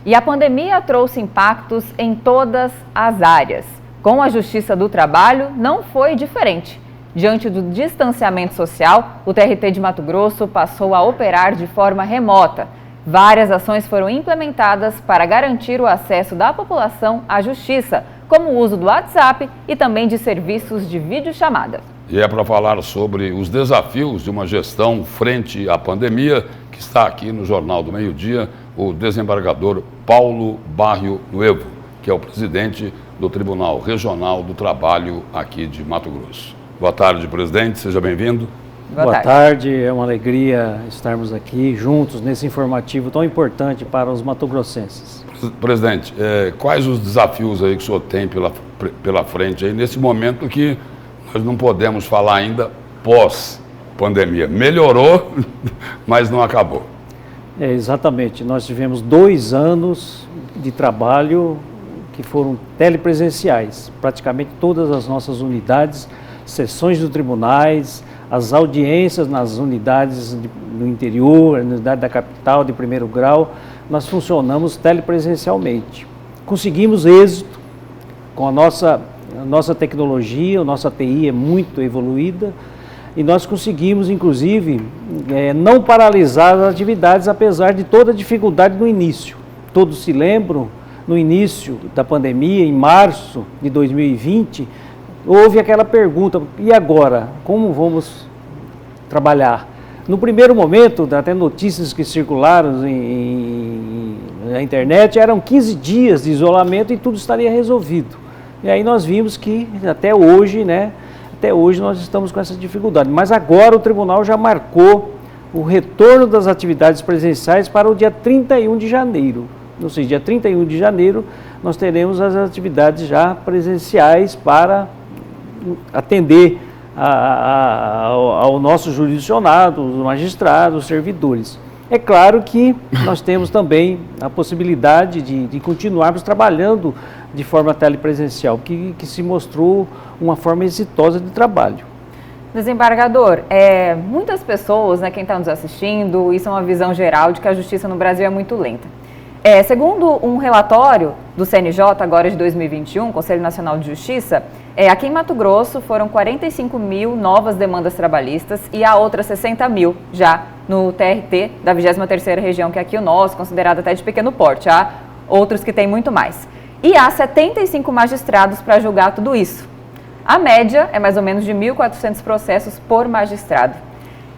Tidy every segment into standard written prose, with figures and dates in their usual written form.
E a pandemia trouxe impactos em todas as áreas. Com a Justiça do Trabalho, não foi diferente. Diante do distanciamento social, o TRT de Mato Grosso passou a operar de forma remota. Várias ações foram implementadas para garantir o acesso da população à justiça, como o uso do WhatsApp e também de serviços de videochamada. E é para falar sobre os desafios de uma gestão frente à pandemia que está aqui no Jornal do Meio-Dia, o desembargador Paulo Barrio Nuevo, que é o presidente do Tribunal Regional do Trabalho aqui de Mato Grosso. Boa tarde, presidente, seja bem-vindo. Boa tarde, é uma alegria estarmos aqui juntos nesse informativo tão importante para os matogrossenses. Presidente, quais os desafios aí que o senhor tem pela frente aí nesse momento que nós não podemos falar ainda pós-pandemia? Melhorou, mas não acabou. Exatamente, nós tivemos 2 anos de trabalho que foram telepresenciais, praticamente todas as nossas unidades, sessões dos tribunais, as audiências nas unidades do interior, na unidade da capital de primeiro grau, nós funcionamos telepresencialmente. Conseguimos êxito com a nossa tecnologia, a nossa TI é muito evoluída e nós conseguimos, inclusive, não paralisar as atividades, apesar de toda a dificuldade no início. Todos se lembram, no início da pandemia, em março de 2020, houve aquela pergunta, e agora, como vamos trabalhar? No primeiro momento, até notícias que circularam na internet, eram 15 dias de isolamento e tudo estaria resolvido. E aí nós vimos que até hoje nós estamos com essa dificuldade. Mas agora o tribunal já marcou o retorno das atividades presenciais para o dia 31 de janeiro. Ou seja, dia 31 de janeiro nós teremos as atividades já presenciais para atender ao nosso jurisdicionado, os magistrados, os servidores. É claro que nós temos também a possibilidade de continuarmos trabalhando de forma telepresencial, que se mostrou uma forma exitosa de trabalho. Desembargador, muitas pessoas, quem está nos assistindo, isso é uma visão geral de que a justiça no Brasil é muito lenta. Segundo um relatório do CNJ, agora de 2021, Conselho Nacional de Justiça, aqui em Mato Grosso foram 45 mil novas demandas trabalhistas e há outras 60 mil já no TRT da 23ª região, que é aqui o nosso, considerado até de pequeno porte. Há outros que têm muito mais. E há 75 magistrados para julgar tudo isso. A média é mais ou menos de 1.400 processos por magistrado.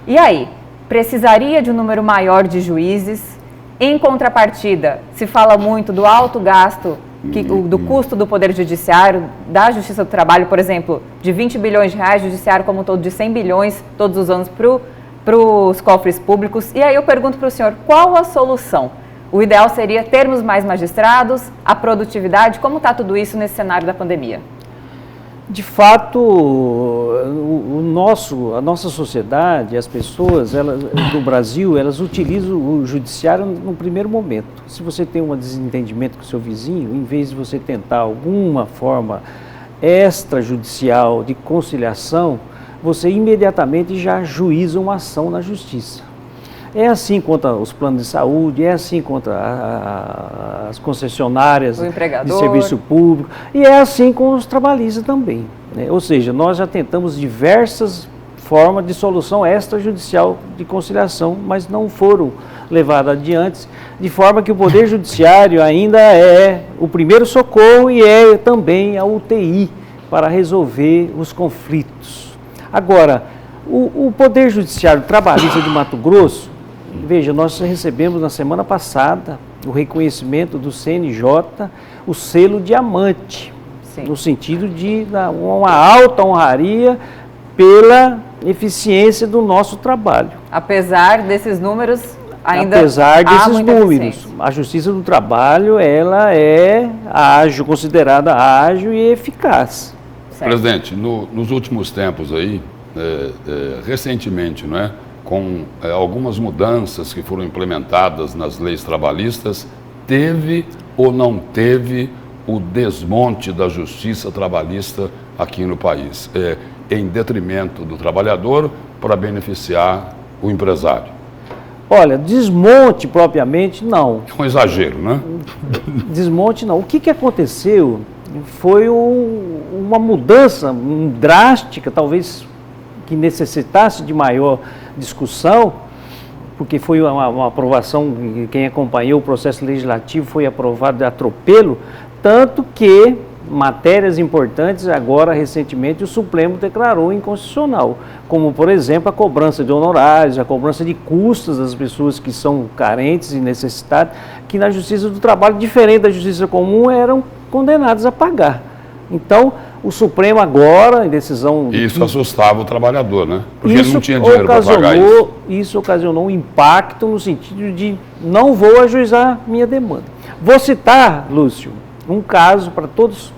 E aí, precisaria de um número maior de juízes? Em contrapartida, se fala muito do alto gasto, do custo do Poder Judiciário, da Justiça do Trabalho, por exemplo, de 20 bilhões de reais, Judiciário como um todo de 100 bilhões todos os anos para os cofres públicos. E aí eu pergunto para o senhor, qual a solução? O ideal seria termos mais magistrados, a produtividade, como está tudo isso nesse cenário da pandemia? De fato, a nossa sociedade, as pessoas do Brasil, elas utilizam o judiciário no primeiro momento. Se você tem um desentendimento com o seu vizinho, em vez de você tentar alguma forma extrajudicial de conciliação, você imediatamente já ajuiza uma ação na justiça. É assim contra os planos de saúde, é assim contra as concessionárias de serviço público e é assim com os trabalhistas também, né? Ou seja, nós já tentamos diversas formas de solução extrajudicial de conciliação, mas não foram levadas adiante, de forma que o Poder Judiciário ainda é o primeiro socorro e é também a UTI para resolver os conflitos. Agora, o Poder Judiciário Trabalhista de Mato Grosso, veja, nós recebemos na semana passada o reconhecimento do CNJ, o selo diamante, sim, no sentido de uma alta honraria pela eficiência do nosso trabalho. Apesar desses números, a Justiça do Trabalho, ela é ágil, considerada ágil e eficaz. Certo. Presidente, nos últimos tempos aí, recentemente, não é? Com algumas mudanças que foram implementadas nas leis trabalhistas, teve ou não teve o desmonte da justiça trabalhista aqui no país, em detrimento do trabalhador para beneficiar o empresário? Olha, desmonte propriamente, não. É um exagero, né? Desmonte, não. O que aconteceu foi uma mudança drástica, talvez que necessitasse de maior discussão, porque foi uma aprovação, quem acompanhou o processo legislativo foi aprovado de atropelo, tanto que matérias importantes agora, recentemente, o Supremo declarou inconstitucional, como, por exemplo, a cobrança de honorários, a cobrança de custas das pessoas que são carentes e necessitadas, que na Justiça do Trabalho, diferente da Justiça Comum, eram condenados a pagar. Então, o Supremo agora, em decisão... Isso assustava o trabalhador, né? Porque ele não tinha dinheiro para pagar isso. Isso ocasionou um impacto no sentido de não vou ajuizar minha demanda. Vou citar, Lúcio, um caso para todos.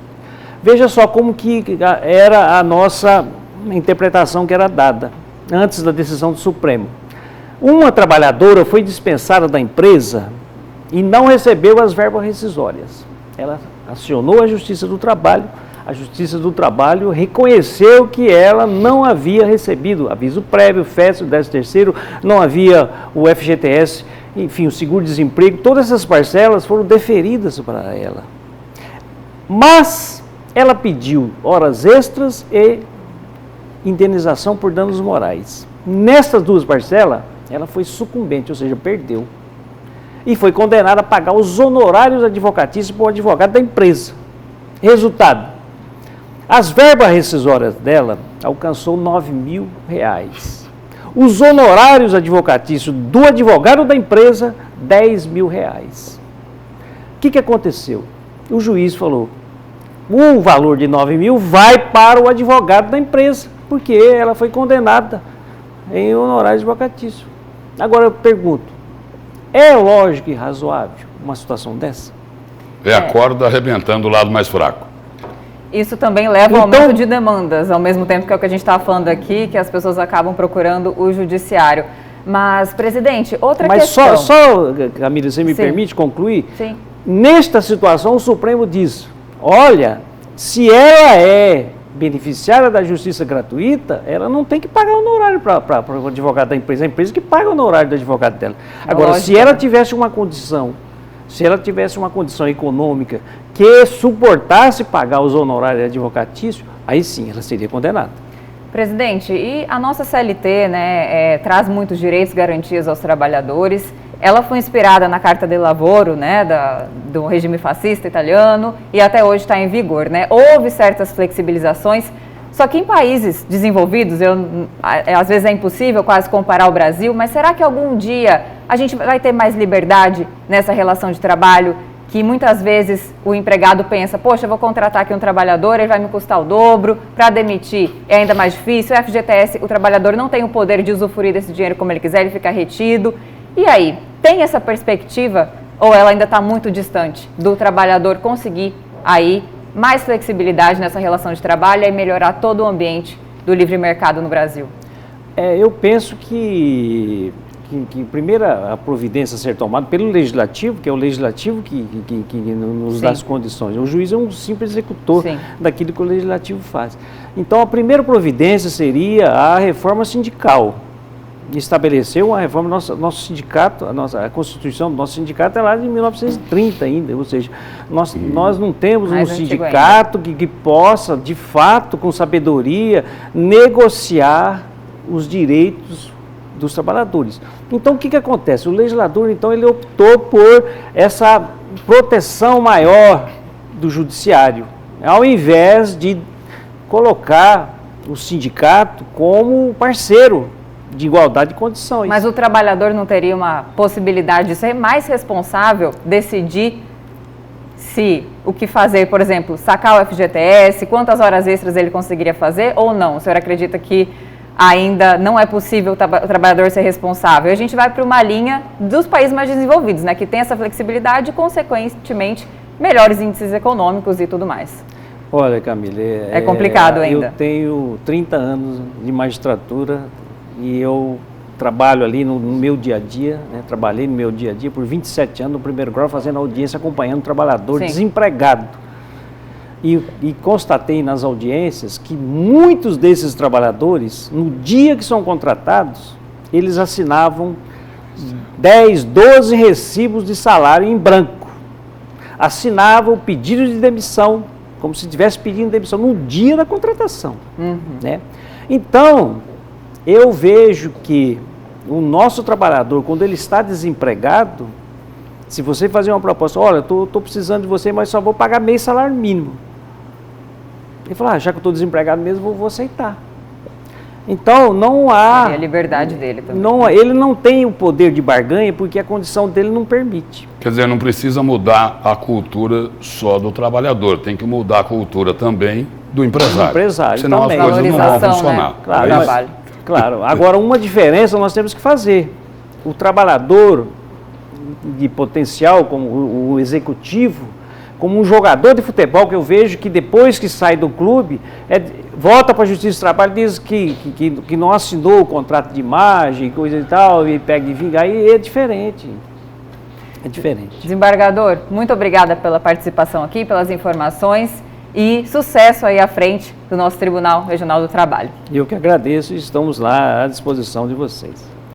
Veja só como que era a nossa interpretação que era dada antes da decisão do Supremo. Uma trabalhadora foi dispensada da empresa e não recebeu as verbas rescisórias. Ela acionou a Justiça do Trabalho. A Justiça do Trabalho reconheceu que ela não havia recebido aviso prévio, FES, o 13º, não havia o FGTS, enfim, o seguro-desemprego. Todas essas parcelas foram deferidas para ela. Mas ela pediu horas extras e indenização por danos morais. Nessas duas parcelas, ela foi sucumbente, ou seja, perdeu. E foi condenada a pagar os honorários advocatícios para o advogado da empresa. Resultado, as verbas rescisórias dela alcançou R$9.000. Os honorários advocatícios do advogado da empresa, R$10.000. O que aconteceu? O juiz falou, o valor de 9.000 vai para o advogado da empresa, porque ela foi condenada em honorário advocatício. Agora eu pergunto, é lógico e razoável uma situação dessa? É a corda arrebentando o lado mais fraco. Isso também leva ao aumento de demandas, ao mesmo tempo que é o que a gente estava falando aqui, que as pessoas acabam procurando o judiciário. Mas, presidente, outra questão... Mas só, Camila, você me permite concluir? Sim. Nesta situação, o Supremo diz, olha, se ela é beneficiária da justiça gratuita, ela não tem que pagar honorário para o advogado da empresa. É a empresa que paga o honorário do advogado dela. Agora, se ela tivesse uma condição econômica que suportasse pagar os honorários advocatícios, aí sim ela seria condenada. Presidente, e a nossa CLT, né, traz muitos direitos e garantias aos trabalhadores. Ela foi inspirada na Carta del Lavoro, né, do regime fascista italiano, e até hoje está em vigor, né? Houve certas flexibilizações, só que em países desenvolvidos, às vezes é impossível quase comparar o Brasil, mas será que algum dia a gente vai ter mais liberdade nessa relação de trabalho, que muitas vezes o empregado pensa, poxa, eu vou contratar aqui um trabalhador, ele vai me custar o dobro, para demitir é ainda mais difícil, o FGTS, o trabalhador não tem o poder de usufruir desse dinheiro como ele quiser, ele fica retido. E aí, tem essa perspectiva ou ela ainda está muito distante do trabalhador conseguir aí mais flexibilidade nessa relação de trabalho e melhorar todo o ambiente do livre mercado no Brasil? Eu penso que primeira a providência a ser tomada pelo Legislativo, que é o Legislativo que nos dá as condições. O juiz é um simples executor daquilo que o Legislativo faz. Então, a primeira providência seria a reforma sindical. Estabeleceu uma reforma, nosso sindicato, a Constituição do nosso sindicato é lá de 1930 ainda, ou seja, nós não temos um sindicato que possa, de fato, com sabedoria, negociar os direitos dos trabalhadores. Então, o que acontece? O legislador, então, ele optou por essa proteção maior do judiciário, ao invés de colocar o sindicato como parceiro de igualdade de condições. Mas o trabalhador não teria uma possibilidade de ser mais responsável, decidir se o que fazer, por exemplo, sacar o FGTS, quantas horas extras ele conseguiria fazer ou não? O senhor acredita que ainda não é possível o trabalhador ser responsável? A gente vai para uma linha dos países mais desenvolvidos, né, que tem essa flexibilidade e, consequentemente, melhores índices econômicos e tudo mais. Olha, Camila, é complicado ainda. Eu tenho 30 anos de magistratura e eu trabalho ali no meu dia a dia, né? Trabalhei no meu dia a dia por 27 anos no primeiro grau, fazendo audiência, acompanhando o trabalhador desempregado. E constatei nas audiências que muitos desses trabalhadores, no dia que são contratados, eles assinavam 10, 12 recibos de salário em branco. Assinava o pedido de demissão, como se estivesse pedindo demissão no dia da contratação. Né? Então, eu vejo que o nosso trabalhador, quando ele está desempregado, se você fazer uma proposta, olha, estou precisando de você, mas só vou pagar meio salário mínimo. Ele fala, já que eu estou desempregado mesmo, vou aceitar. Então, não há... E a liberdade dele também. Ele não tem o poder de barganha porque a condição dele não permite. Quer dizer, não precisa mudar a cultura só do trabalhador, tem que mudar a cultura também do empresário. Do empresário senão também. as coisas não vão funcionar. Né? Claro, Trabalho. Claro. Agora, uma diferença nós temos que fazer. O trabalhador de potencial, como o executivo, como um jogador de futebol, que eu vejo que depois que sai do clube, volta para a Justiça do Trabalho, diz que não assinou o contrato de imagem, coisa e tal, e pega e vinga, aí é diferente. É diferente. Desembargador, muito obrigada pela participação aqui, pelas informações e sucesso aí à frente do nosso Tribunal Regional do Trabalho. Eu que agradeço e estamos lá à disposição de vocês.